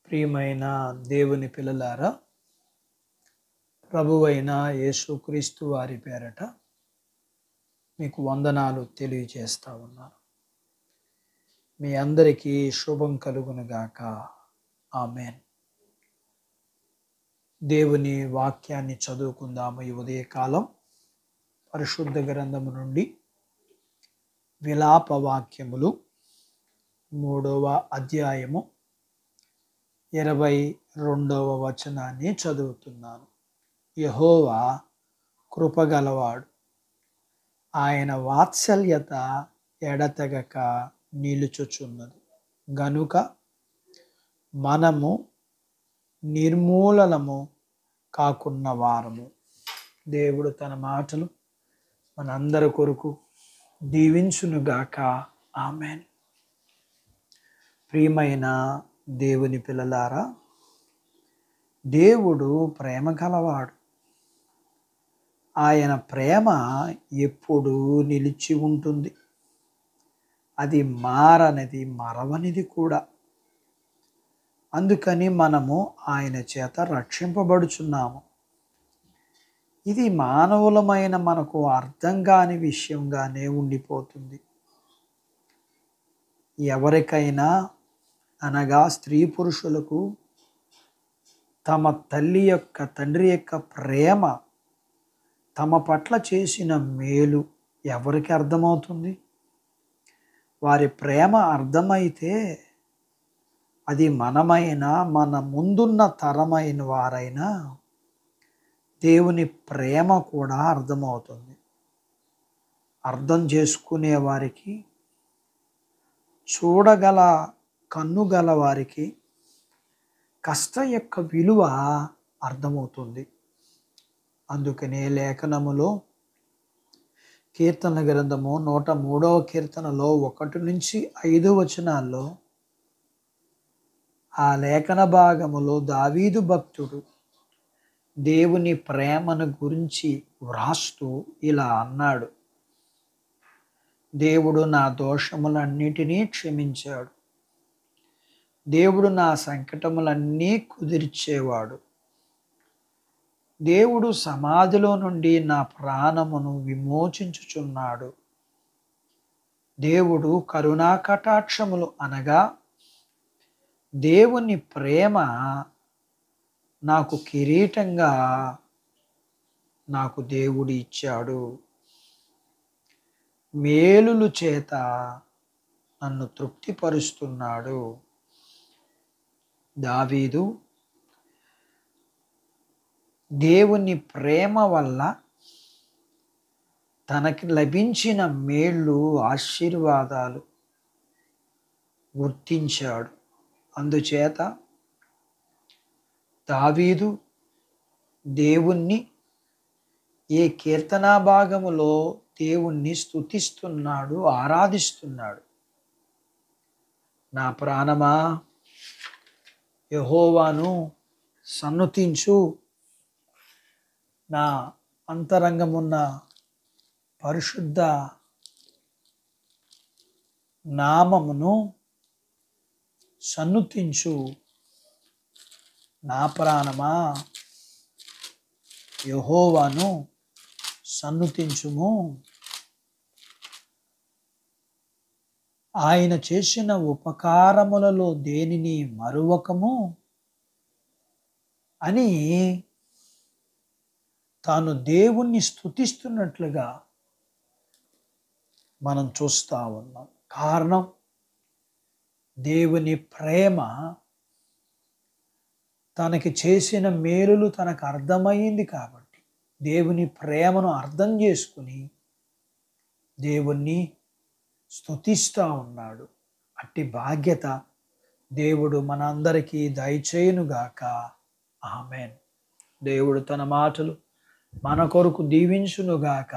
ప్రియమైన దేవుని పిల్లలారా, ప్రభువైన యేసుక్రీస్తు వారి పేరట మీకు వందనాలు తెలియజేస్తా ఉన్నాను. మీ అందరికీ శుభం కలుగునుగాక. ఆమేన్. దేవుని వాక్యాన్ని చదువుకుందాము. ఈ ఉదయకాలం పరిశుద్ధ గ్రంథము నుండి విలాప వాక్యములు 3వ అధ్యాయము 22వ వచనాన్ని చదువుతున్నాను. యెహోవా కృపగలవాడు, ఆయన వాత్సల్యత ఎడతెగక నిలుచుచున్నది గనుక మనము నిర్మూలనము కాకున్న వారము. దేవుడు తన మాటలు మనందరి కొరకు దీవించునుగాక. ఆమేన్. ప్రియమైన దేవుని పిల్లలారా, దేవుడు ప్రేమ గలవాడు. ఆయన ప్రేమ ఎప్పుడూ నిలిచి ఉంటుంది. అది మారనిది, మరవనిది కూడా. అందుకని మనము ఆయన చేత రక్షింపబడుచున్నాము. ఇది మానవులమైన మనకు అర్థం కాని విషయంగానే ఉండిపోతుంది. ఎవరికైనా అనగా స్త్రీ పురుషులకు తమ తండ్రి యొక్క ప్రేమ, తమ పట్ల చేసిన మేలు ఎవరికి అర్థమవుతుంది? వారి ప్రేమ అర్థమైతే అది మనమైనా మన ముందున్న తరమైన వారైనా దేవుని ప్రేమ కూడా అర్థమవుతుంది. అర్థం చేసుకునే వారికి, చూడగల కన్ను గల వారికి కష్టం యొక్క విలువ అర్థమవుతుంది. అందుకనే లేఖనములో కీర్తన గ్రంథము 103వ కీర్తనలో 1 నుంచి 5 వచనాల్లో ఆ లేఖన భాగములో దావీదు భక్తుడు దేవుని ప్రేమను గురించి వ్రాస్తూ ఇలా అన్నాడు: దేవుడు నా దోషములన్నిటినీ క్షమించాడు. దేవుడు నా సంకటములన్నీ కుదిర్చేవాడు. దేవుడు సమాధిలో నుండి నా ప్రాణమును విమోచించుచున్నాడు. దేవుడు కరుణా కటాక్షములు అనగా దేవుని ప్రేమ నాకు కిరీటంగా నాకు దేవుడు ఇచ్చాడు. మేలులు చేత నన్ను తృప్తిపరుస్తున్నాడు. దావీదు దేవుని ప్రేమ వల్ల తనకి లభించిన మేళ్ళు, ఆశీర్వాదాలు గుర్తించాడు. అందుచేత దావీదు దేవుణ్ణి ఏ కీర్తనా భాగములో దేవుణ్ణి స్తుతిస్తున్నాడు, ఆరాధిస్తున్నాడు. నా ప్రాణమా యెహోవాను సన్నుతించు, నా అంతరంగమున్న పరిశుద్ధ నామమును సన్నుతించు. నా ప్రాణమా యెహోవాను సన్నుతించుము. ఆయన చేసిన ఉపకారములలో దేనిని మరువకము అని తాను దేవుణ్ణి స్తుతిస్తున్నట్లుగా మనం చూస్తూ ఉన్నాం. కారణం, దేవుని ప్రేమ, తనకి చేసిన మేలులు తనకు అర్థమైంది కాబట్టి దేవుని ప్రేమను అర్థం చేసుకుని దేవుణ్ణి స్తుతిస్తూ ఉన్నాడు. అట్టి భాగ్యత దేవుడు మనందరికీ దయచేయునుగాక. ఆమేన్. దేవుడు తన మాటలు మన కొరకు దీవించునుగాక.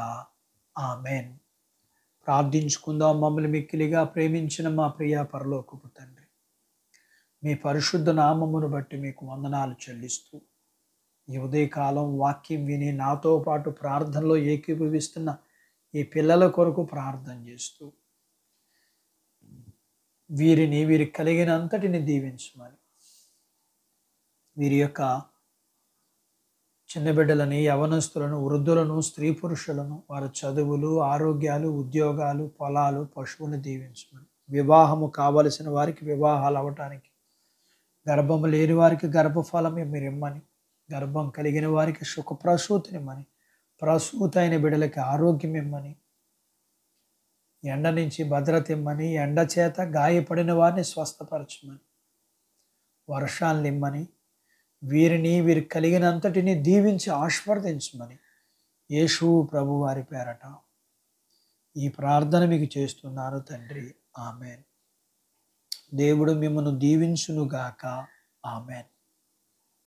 ఆమేన్. ప్రార్థించుకుందాం. మమ్మల్ని మిక్కిలిగా ప్రేమించిన మా ప్రియ పరలోకపు తండ్రి, మీ పరిశుద్ధ నామమును బట్టి మీకు వందనాలు చెల్లిస్తూ, ఈ ఉదయకాలం వాక్యం విని నాతో పాటు ప్రార్థనలో ఏకీభవిస్తున్న ఈ పిల్లల కొరకు ప్రార్థన చేస్తూ, వీరికి కలిగినంతటిని దీవించమని వీరి యొక్క చిన్న బిడ్డలని, యవనస్తులను, వృద్ధులను, స్త్రీ పురుషులను, వారి చదువులు, ఆరోగ్యాలు, ఉద్యోగాలు, పొలాలు, పశువులను దీవించమని, వివాహము కావలసిన వారికి వివాహాలు అవ్వటానికి, గర్భము లేని వారికి గర్భఫలం మీరు ఇమ్మని, గర్భం కలిగిన వారికి సుఖప్రసూతినిమ్మని, ప్రసూతి అయిన బిడ్డలకి ఆరోగ్యం ఇమ్మని, ఎండ నుంచి భద్రత ఇమ్మని, ఎండ చేత గాయపడిన వారిని స్వస్థపరచమని, వర్షాలను ఇమ్మని, వీరికి కలిగినంతటిని దీవించి ఆశీర్వదించమని యేసు ప్రభు వారి పేరట ఈ ప్రార్థన మీకు చేస్తున్నాను తండ్రి. ఆమెన్. దేవుడు మిమ్మల్ని దీవించునుగాక. ఆమెన్.